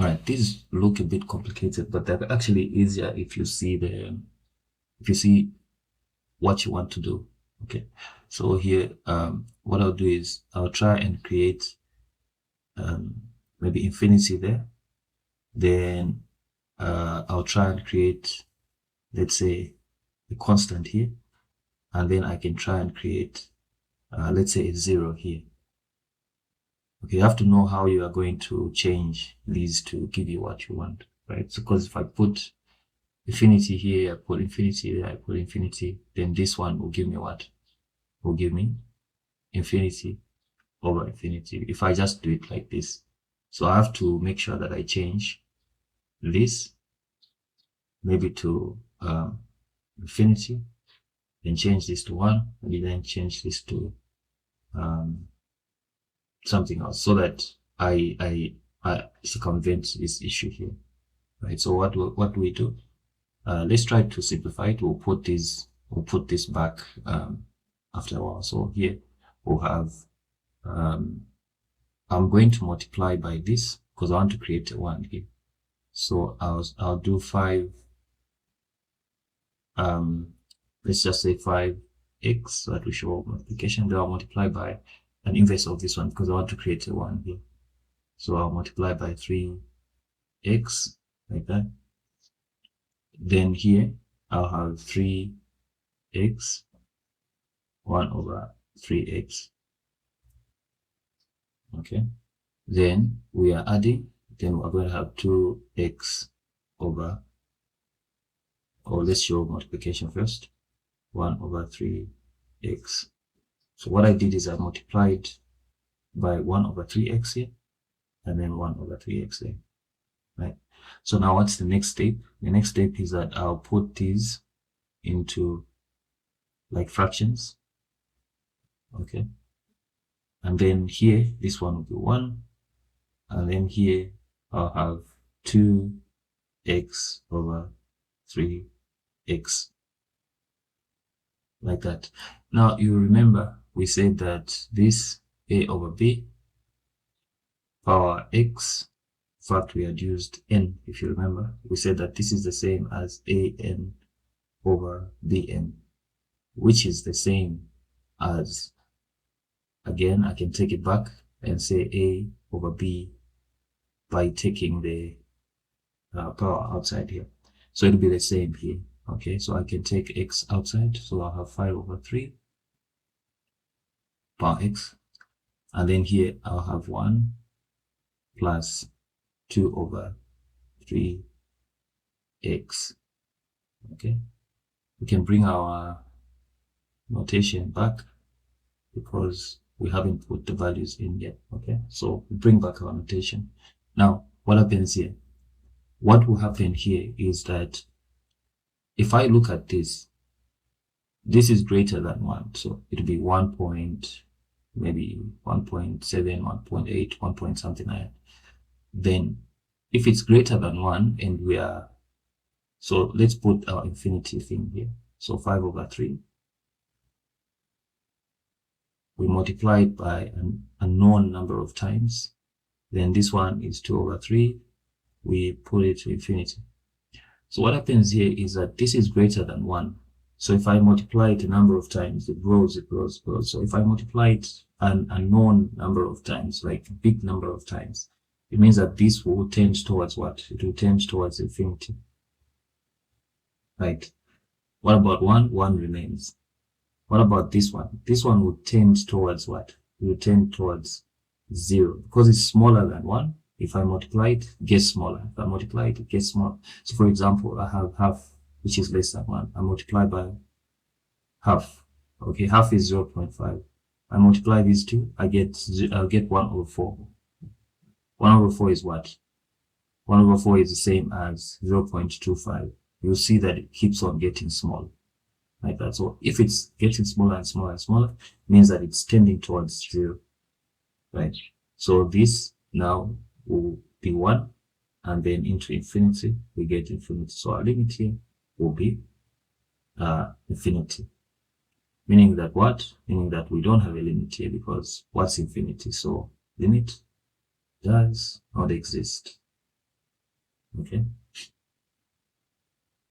All right, these look a bit complicated, but they're actually easier if you see what you want to do. Okay, so here, what I'll do is I'll try and create maybe infinity there. Then I'll try and create, let's say, a constant here, and then I can try and create, let's say, a 0 here. Okay, you have to know how you are going to change these to give you what you want, right? So, because if I put infinity here, I put infinity there, I put infinity, then this one will give me what? Will give me infinity over infinity if I just do it like this. So I have to make sure that I change this maybe to infinity, then change this to 1, and then change this to something else, so that I circumvent this issue here, right? So what do we do? Let's try to simplify it. We'll put this back after a while. So here we'll have I'm going to multiply by this because I want to create a 1 here. So I'll do 5. Let's just say 5x, so that we show multiplication. Then I'll multiply by an inverse of this one because I want to create a 1 here. So I'll multiply by 3x like that. Then here I'll have 3x 1 over 3x. Okay, then we are adding, then we're going to have 2x over, or let's show multiplication first, 1 over 3x. So what I did is I multiplied by 1 over 3x here, and then 1 over 3x there, right? So now what's the next step? The next step is that I'll put these into like fractions, okay? And then here, this one will be 1, and then here I'll have 2x over 3x, like that. Now you remember we said that this a over b power x, in fact we had used n, if you remember, we said that this is the same as an over bn, which is the same as, again, I can take it back and say a over b by taking the power outside here. So it'll be the same here. Okay, so I can take x outside, so I'll have 5 over 3 power x, and then here I'll have 1 plus 2 over 3x. Okay, we can bring our notation back because we haven't put the values in yet. Okay, so we bring back our notation. Now what happens here? What will happen here is that if I look at this is greater than 1, so it'll be 1 point, maybe 1.7, 1.8, 1 point something like that. Then if it's greater than 1 and we are, so let's put our infinity thing here. So 5 over 3, we multiply it by an unknown number of times. Then this one is 2 over 3, we put it to infinity. So what happens here is that this is greater than 1. So if I multiply it a number of times, it grows, it grows, it grows. So if I multiply it an unknown number of times, like a big number of times, it means that this will tend towards what? It will tend towards infinity. Right? What about 1? 1 remains. What about this one? This one will tend towards what? It will tend towards 0 because it's smaller than 1. If I multiply it, it gets smaller. If I multiply it, it gets smaller. So for example, I have half, which is less than 1. I multiply by half. Okay, half is 0.5. I multiply these two, I'll get 1 over 4. 1 over 4 is what? 1 over 4 is the same as 0.25. You'll see that it keeps on getting smaller, like that. So if it's getting smaller and smaller and smaller, it means that it's tending towards 0, right? So this now will be 1, and then into infinity, we get infinity. So our limit here will be infinity. Meaning that what? Meaning that we don't have a limit here because what's infinity? So limit does not exist. Okay.